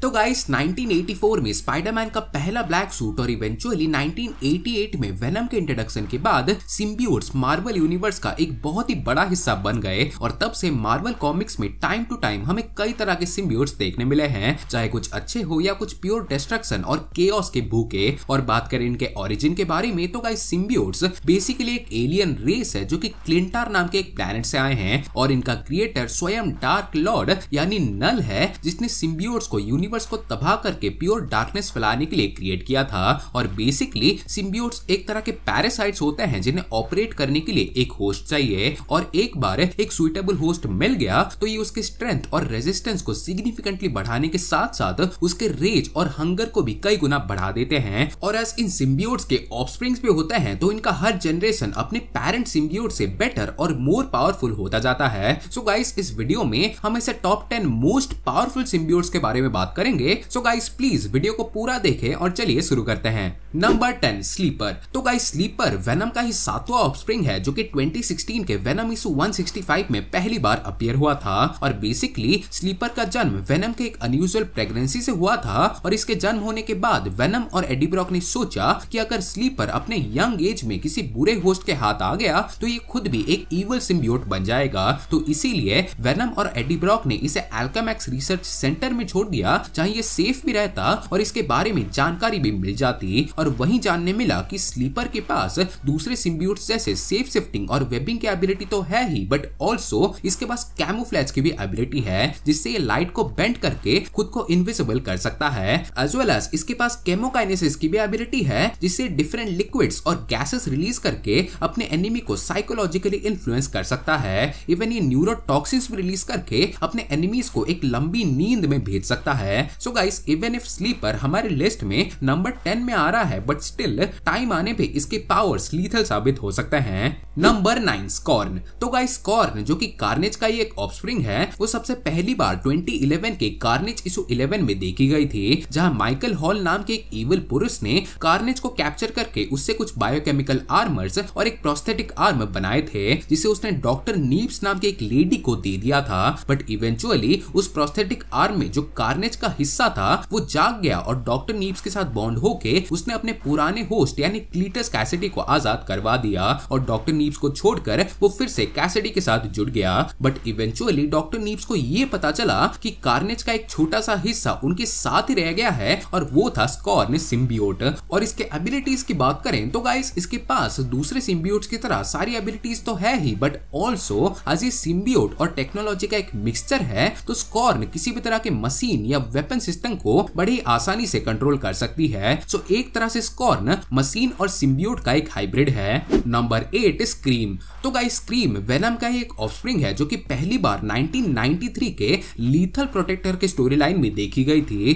तो गाइस 1984 में स्पाइडरमैन का पहला ब्लैक सूट और इवेंचुअली 1988 में वेनम के इंट्रोडक्शन के बाद सिम्बियोट्स मार्वल यूनिवर्स का एक बहुत ही बड़ा हिस्सा बन गए और तब से मार्वल कॉमिक्स में टाइम टू टाइम हमें कई तरह के सिम्बियोट्स देखने मिले हैं, चाहे कुछ अच्छे हो या कुछ प्योर डिस्ट्रक्शन और केओस के भूखे। और बात करें इनके ओरिजिन के बारे में तो गाइस सिम्बियोट्स बेसिकली एक एलियन रेस है जो कि क्लिंटार नाम के एक प्लैनेट से आए हैं और इनका क्रिएटर स्वयं डार्क लॉर्ड यानी नल है, जिसने सिम्बियोट्स को यूनिवर्स को तबाह करके प्योर डार्कनेस फैलाने के लिए क्रिएट किया था। और बेसिकली सिम्बियोट्स एक तरह के पैरासाइट्स होते हैं जिन्हें ऑपरेट करने के लिए एक होस्ट चाहिए और एक बार एक सुइटेबल होस्ट मिल गया तो ये उसके स्ट्रेंथ और रेजिस्टेंस को सिग्निफिकेंटली बढ़ाने के साथ साथ उसके रेज और हंगर को भी कई गुना बढ़ा देते हैं। और एज इन सिम्बियोट्स के ऑफस्प्रिंग्स भी होते हैं तो इनका हर जनरेशन अपने पेरेंट सिम्बियोट से बेटर और मोर पावरफुल होता जाता है। सो गाइस इस वीडियो में हम ऐसे टॉप 10 मोस्ट पावरफुल सिम्बियोट्स के बारे में बात करेंगे। सो गाइस प्लीज वीडियो को पूरा देखें और चलिए शुरू करते हैं। Number 10 sleeper. तो गाइस स्लीपर वेनम का ही सातवां ऑफस्प्रिंग है जो कि 2016 के वेनम इशू 165 में पहली बार अपीयर हुआ था। और बेसिकली स्लीपर का जन्म वेनम के एक अनयूजुअल प्रेगनेंसी से हुआ था और इसके जन्म होने के बाद वेनम और एडी ब्रॉक ने सोचा कि अगर स्लीपर अपने यंग एज में किसी बुरे होस्ट के हाथ आ गया तो ये खुद भी एक इविल सिम्बियोट बन जाएगा। तो इसीलिए वेनम और एडी ब्रॉक ने इसे अल्केमेक्स रिसर्च सेंटर में छोड़ दिया जहां ये सेफ भी रहता और इसके बारे में जानकारी भी मिल जाती। और वहीं जानने मिला कि स्लीपर के पास दूसरे सिम्बियोट्स जैसे सेफ शिफ्टिंग और वेबिंग की एबिलिटी तो है ही, बट ऑल्सो इसके पास कैमोफ्लेज की भी एबिलिटी है जिससे ये लाइट को बेंड करके खुद को इनविजिबल कर सकता है। एज वेल एज इसके पास केमोकाइनेसिस की भी एबिलिटी है जिससे डिफरेंट लिक्विड्स और गैसेस रिलीज करके अपने एनिमी को साइकोलॉजिकली इन्फ्लुएंस कर सकता है। इवन ये न्यूरोटॉक्सिन्स भी रिलीज करके अपने एनिमीज को एक लंबी नींद में भेज सकता है। So guys even if sleeper हमारे लिस्ट में नंबर 10 में आ रहा है बट स्टिल टाइम आने पे इसके पावर्स लीथल साबित हो सकते हैं। Number 9 scorn. तो गाइस स्कॉर्न जो कि कार्नेज का ही एक ऑफस्प्रिंग है वो सबसे पहली बार 2011 के कार्नेज इशू 11 में देखी गई थी जहां माइकल हॉल नाम के एक इविल पुरुष ने कार्नेज को कैप्चर करके उससे कुछ बायोकेमिकल आर्मर्स और एक प्रोस्थेटिक आर्म बनाए थे जिसे उसने डॉक्टर नीप्स नाम के एक लेडी को दे दिया था। बट इवेंचुअली उस प्रोस्थेटिक आर्म में जो कार्नेज का हिस्सा था वो जाग गया और डॉक्टर नीप्स के साथ बॉन्ड होके उसने अपने पुराने होस्ट यानी क्लीटस कैसिडी को आजाद करवा दिया और डॉक्टर नीप्स को छोड़कर वो फिर से कैसिडी के साथ जुड़ गया। बट इवेंचुअली डॉक्टर नीप्स को ये पता चला कि कार्नेज का एक छोटा सा हिस्सा उनके साथ ही रह गया है और वो था स्कॉर्न सिम्बियोट। और इसके एबिलिटीज की बात करें तो गाइस इसके पास दूसरे सिम्बियोट्स की तरह सारी एबिलिटीज तो है ही, but also as a symbiote और टेक्नोलॉजी का एक मिक्सचर है तो स्कॉर्न किसी भी तरह के मशीन या वेपन सिस्टम को बड़ी आसानी से कंट्रोल कर सकती है। सो एक तरह से स्कॉर्न मशीन और सिम्बियोट का एक हाइब्रिड है। Number 8 scream. तो गाइस स्क्रीम वेनम का ही एक ऑफस्प्रिंग है जो कि पहली बार 1993 के लीथल प्रोटेक्टर के स्टोरी लाइन में देखी गई थी।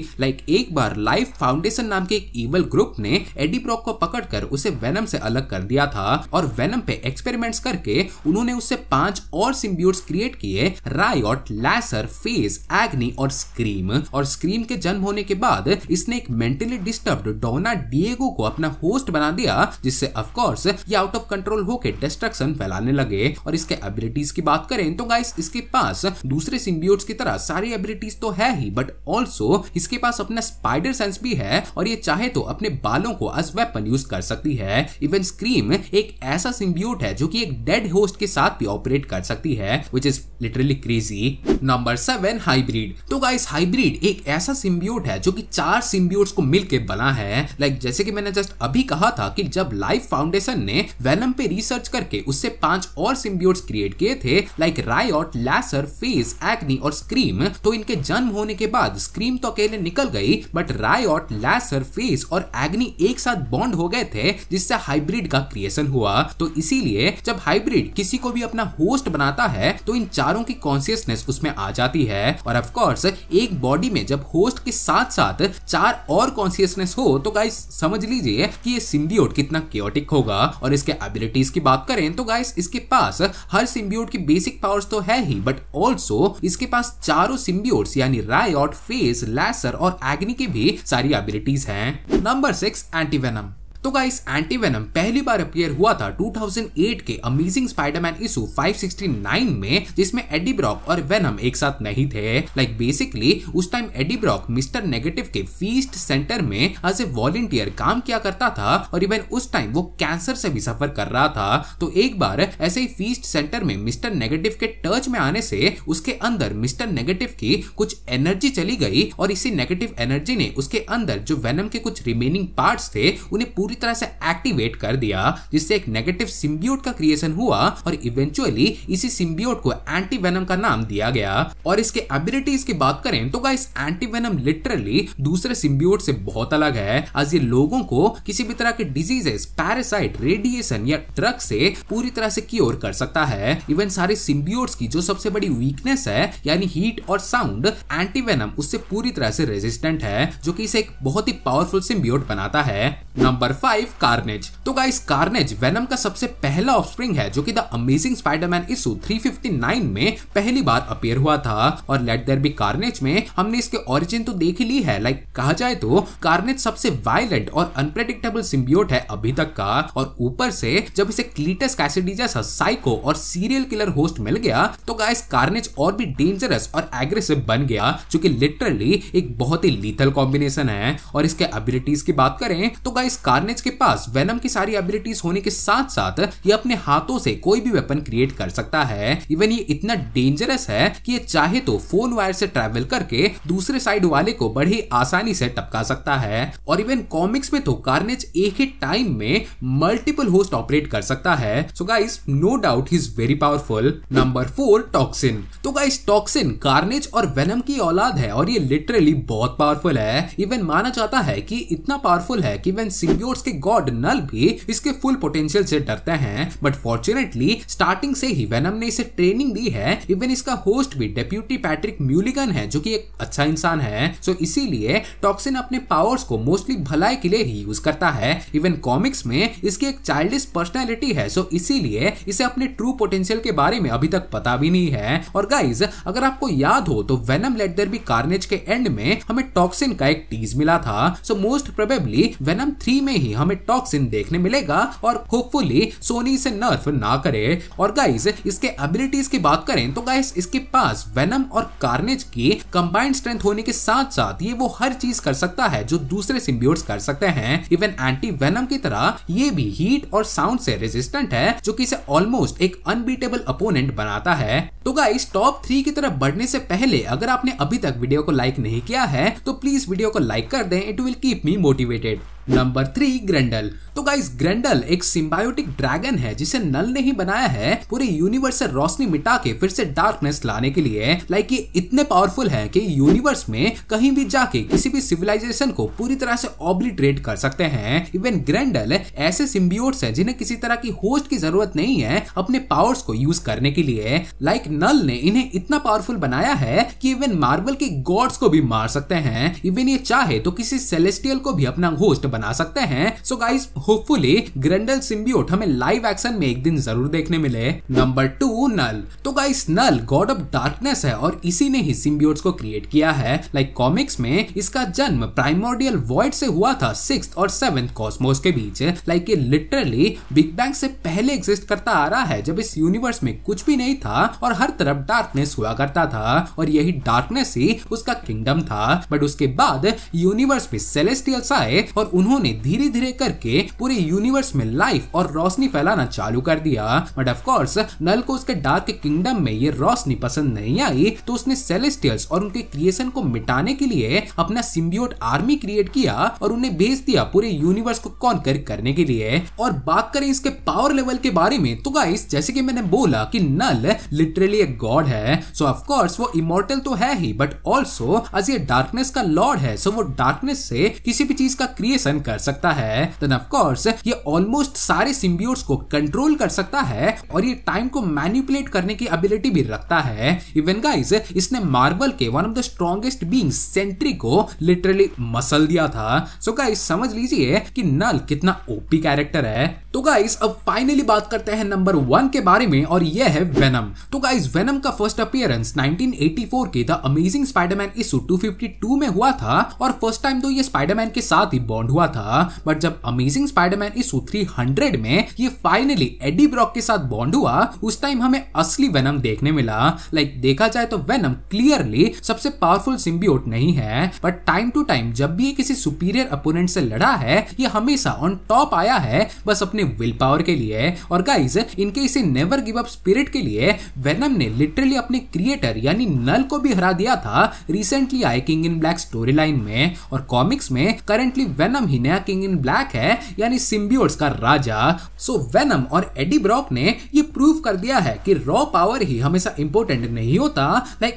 एक बार लाइफ फाउंडेशन नाम के एक इवल ग्रुप ने एडी ब्रॉक को पकड़कर उसे वेनम से अलग कर दिया था और वेनम पे एक्सपेरिमेंट्स करके उन्होंने उससे 5 और सिम्बियोट्स क्रिएट किए, रायोट, लैसर, फेज, एग्नी और स्क्रीम। और स्क्रीम के जन्म होने के बाद इसने एक मेंटली डिस्टर्ब्ड डोना डिएगो को अपना होस्ट बना दिया जिससे ऑफ कोर्स ये आउट ऑफ कंट्रोल होकर डिस्ट्रक्शन फैलाने लगे। और इसके एबिलिटीज की बात करें तो गाइस इसके पास दूसरे सिम्बियोट्स की तरह सारी एबिलिटीज तो है ही, बट ऑल्सो इसके पास अपना स्पाइडर सेंस भी है और ये चाहे तो अपने बालों को एज वेपन यूज कर सकती है। इवन स्क्रीम एक ऐसा सिम्बियोट है जो कि एक डेड होस्ट के साथ भी ऑपरेट कर सकती है, which is literally crazy. Number 7 hybrid. तो गाइस हाइब्रिड एक ऐसा सिम्बियोट है जो कि 4 सिम्बियोट्स को मिलकर बना है। जैसे कि मैंने जस्ट अभी कहा था कि जब लाइफ फाउंडेशन ने वेनम पे रिसर्च करके उससे 5 और सिम्बियोट्स क्रिएट किए थे रायोट, लैसर, फेज, एग्नी और स्क्रीम, तो इनके जन्म होने के बाद स्क्रीम तो अकेले निकल गई बट रायोट, लैसर, फेज और एग्नी एक साथ बॉन्ड हो गए थे जिससे हाइब्रिड का क्रिएशन हुआ। तो इसीलिए जब हाइब्रिड किसी को भी अपना होस्ट बनाता है तो इन चारों की कॉन्शियसनेस उसमें आ जाती है और ऑफ कोर्स एक बॉडी में जब होस्ट के साथ साथ 4 और कॉन्शियसनेस हो तो गाइस समझ लीजिए कि ये सिम्बियोट कितना केओटिक होगा। और इसके एबिलिटीज की बात करें तो गाइस इसके पास हर सिम्बियोट की बेसिक पावर्स तो है ही, बट ऑल्सो इसके पास चारों सिम्बियोट्स यानी रायोट, फेज, लैसर और एग्नी की भी सारी एबिलिटीज हैं। Number 6 antivenom. तो गाइस एंटी वेनम पहली बार अपीयर हुआ था 2008 के अमेजिंग स्पाइडरमैन इशू 569 में, जिसमें एडी ब्रॉक और वेनम एक साथ नहीं थे। लाइक बेसिकली उस time Eddie Brock mister negative के फीस्ट सेंटर में एज ए वॉलंटियर काम किया करता था और इवन उस टाइम वो कैंसर से भी सफर कर रहा था। तो एक बार ऐसे ही फीस्ट सेंटर में मिस्टर नेगेटिव के टच में आने से उसके अंदर मिस्टर नेगेटिव की कुछ एनर्जी चली गई और इसी नेगेटिव एनर्जी ने उसके अंदर जो वेनम के कुछ रिमेनिंग पार्ट्स थे उन्हें पूरी तरह से एक्टिवेट कर दिया, जिससे एक नेगेटिव सिम्बियोट का क्रिएशन हुआ और इवेंचुअली इसी सिम्बियोट को एंटी वेनम का नाम दिया गया। और इसके एबिलिटीज की बात करें तो गाइस एंटी वेनम लिटरली दूसरे सिम्बियोट से बहुत अलग है, आज ये लोगों को किसी भी तरह के डिजीजेस, पैरासाइट, रेडिएशन या ड्रग से पूरी तरह से क्योर कर सकता है। इवन सारे सिम्बियोट्स की जो सबसे बड़ी वीकनेस है यानी हीट और साउंड, एंटी वेनम उससे पूरी तरह से रेजिस्टेंट है, जो कि इसे एक बहुत ही पावरफुल सिम्बियोट बनाता है। Number 5 carnage. तो गाइस कार्नेज वेनम का सबसे पहला ऑफस्प्रिंग है जो कि द अमेजिंग स्पाइडरमैन इशू 359 में पहली बार अपीयर हुआ था। और लेट देयर बी कार्नेज में हमने इसके ओरिजिन तो देख ली है। लाइक कहा जाए तो कार्नेज सबसे वायलेंट और अनप्रेडिक्टेबल सिम्बियोट है अभी तक का, और ऊपर से जब इसे क्लीटस कैसिडी जैसा साइको और सीरियल किलर होस्ट मिल गया तो गाइस कार्नेज और भी डेंजरस और एग्रेसिव बन गया, जो कि लिटरली एक बहुत ही लीथल कॉम्बिनेशन है। और इसके एबिलिटीज की बात करें तो गाइस कार्नेज के पास वेनम की सारी एबिलिटीज होने के साथ साथ ये अपने हाथों से कोई भी वेपन क्रिएट कर सकता है। इवन ये इतना डेंजरस है कि ये चाहे तो फोन वायर से ट्रैवल करके दूसरे साइड वाले को बड़ी आसानी से टपका सकता है। और इवन कॉमिक्स में तो कार्नेज एक ही टाइम में मल्टीपल होस्ट ऑपरेट कर सकता है। So guys no doubt he is very powerful. Number 4 toxin. तो गाइस टॉक्सिन कार्नेज और वेनम की औलाद है और ये लिटरली बहुत पावरफुल है। इवन माना जाता है कि इतना पावरफुल है कि इवन सिम्बियोट्स के गॉड नल भी इसके फुल पोटेंशियल से डरते हैं। बट फॉर्चुनेटली स्टार्टिंग से ही वेनम ने इसे ट्रेनिंग दी है। इवन इसका होस्ट भी डेप्यूटी पैट्रिक म्यूलिगन है जो कि एक अच्छा इंसान है। सो इसीलिए टॉक्सिन अपने पावर्स को मोस्टली भलाई के लिए ही यूज करता है। इवन कॉमिक्स में इसकी एक चाइल्डिश पर्सनैलिटी है, सो इसीलिए इसे अपने ट्रू पोटेंशियल के बारे में अभी तक पता भी नहीं है। और गाइज अगर आपको याद हो तो venom let there be carnage के एंड में हमें टॉक्सिन का एक टीज मिला था। सो मोस्ट प्रोबेबली वेनम 3 में ही हमें टॉक्सिन देखने मिलेगा और होपफुली सोनी इसे नर्फ ना करे। और गाइज इसके एबिलिटीज की बात करें तो गाइज इसके पास वेनम और कार्नेज की कंबाइंड स्ट्रेंथ होने के साथ साथ ये वो हर चीज कर सकता है जो दूसरे सिम्बियोट्स कर सकते हैं। इवन एंटी वेनम की तरह ये भी हीट और साउंड से रेजिस्टेंट है, जो कि इसे ऑलमोस्ट एक अनबीटेबल अपोनेंट बनाता है। तो गाइस टॉप 3 की तरफ बढ़ने से पहले अगर आपने अभी तक वीडियो को लाइक नहीं किया है तो प्लीज वीडियो को लाइक कर दें, it will keep me motivated. Number 3 ग्रेंडल। तो गाइस ग्रेंडल एक सिम्बायोटिक ड्रैगन है जिसे नल ने ही बनाया है पूरे यूनिवर्स से रोशनी मिटा के फिर से डार्कनेस लाने के लिए। लाइक ये इतने पावरफुल है कि यूनिवर्स में कहीं भी जाके किसी भी सिविलाइजेशन को पूरी तरह से ऑब्लिटरेट कर सकते हैं। इवन ग्रेंडल ऐसे सिम्बियोट्स हैं जिन्हें किसी तरह की होस्ट की जरूरत नहीं है अपने पावर्स को यूज करने के लिए। लाइक नल ने इन्हें इतना पावरफुल बनाया है कि इवन मार्वल के गॉड्स को भी मार सकते हैं। इवन ये चाहे तो किसी सेलेस्टियल को भी अपना होस्ट बना सकते हैं। So guys hopefully Grendel symbiote हमें लाइव एक्शन में एक दिन जरूर देखने मिले। Number 2 null. तो guys null god of darkness है और इसी ने ही सिम्बियोट्स को क्रिएट किया है। लाइक कॉमिक्स में इसका जन्म प्राइमोर्डियल वॉइड से हुआ था 6th और 7th कॉस्मोस के बीच। लाइक ये लिटरली बिग बैंग से पहले एग्जिस्ट करता आ रहा है जब इस यूनिवर्स में कुछ भी नहीं था और हर तरफ डार्कनेस हुआ करता था और यही डार्कनेस ही उसका किंगडम था। बट उसके बाद यूनिवर्स पे सेलेस्टियल्स आए और उन्होंने धीरे धीरे करके पूरे यूनिवर्स में लाइफ और रोशनी फैलाना चालू कर दिया। बट ऑफ कोर्स नल को उसके डार्क किंगडम में ये रोशनी पसंद नहीं आई तो उसने सेलेस्टियल्स और उनके क्रिएशन को मिटाने के लिए अपना सिम्बियोट आर्मी क्रिएट किया और उन्हें भेज दिया पूरे यूनिवर्स को कॉन्कर करने के लिए। और बात करें इसके पावर लेवल के बारे में तो गाइस जैसे कि मैंने बोला कि नल लिटरली एक गॉड है। सो ऑफ कोर्स वो इमॉर्टल तो है ही बट ऑल्सो एज ये डार्कनेस का लॉर्ड है। सो वो डार्कनेस से किसी भी चीज का क्रिएशन कर सकता है। देन ऑफ कोर्स ये ऑलमोस्ट सारे सिम्बियोट्स को कंट्रोल कर सकता है और ये टाइम को मैनिपुलेट करने की एबिलिटी भी रखता है। इवन गाइस इसने मार्वल के one of the strongest beings Sentry को लिटरली मसल दिया था। सो गाइस समझ लीजिए कि नल कितना ओपी कैरेक्टर है। तो गाइस अब फाइनली बात करते हैं नंबर 1 के बारे में और यह है वेनम। तो गाइस वेनम का फर्स्ट अपीयरेंस 1984 के द अमेजिंग स्पाइडरमैन इशू 252 में हुआ था और फर्स्ट टाइम तो ये स्पाइडरमैन के साथ ही बॉन्ड हुआ था। बट जब अमेजिंग स्पाइडरमैन इशू 300 में ये फाइनली एडी ब्रॉक के साथ बॉन्ड हुआ, उस टाइम हमें असली वेनम देखने मिला। देखा जाए तो वेनम क्लियरली सबसे पावरफुल सिम्बियोट नहीं है, बट टाइम टू टाइम जब भी ये किसी सुपीरियर अपोनेंट से लड़ा है, ये हमेशा ऑन टॉप आया है बस अपने विल पावर के लिए। और गाइज, इनके इसे नेवर गिव अप स्पिरिट के लिए वेनम ने लिटरली अपने क्रिएटर यानी नल को भी हरा दिया था रिसेंटली आए king in black story line में। और कॉमिक्स में करंटली वेनम ही नया किंग इन ब्लैक है, यानी सिम्बियोट्स का राजा। सो वेनम और एडी ब्रॉक ने ये प्रूव कर दिया है कि रॉ पावर ही हमेशा इंपॉर्टेंट नहीं होता।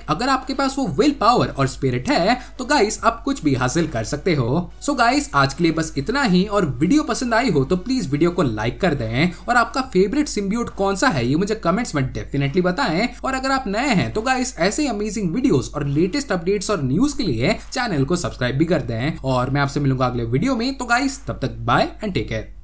अगर आपके पास वो विल पावर और स्पिरिट है तो गाइस आप कुछ भी हासिल कर सकते हो। सो गाइस, आज के लिए बस इतना ही। और वीडियो पसंद आई हो तो प्लीज वीडियो को लाइक कर दें, और आपका फेवरेट सिम्बियोट कौन सा है ये मुझे कमेंट्स में डेफिनेटली बताएं। और अगर आप नए हैं तो गाइस ऐसे अमेजिंग वीडियोस और लेटेस्ट अपडेट्स और न्यूज के लिए चैनल को सब्सक्राइब भी कर दें। और मैं आपसे मिलूंगा अगले वीडियो में। तो गाइस तब तक बाय एंड टेक केयर।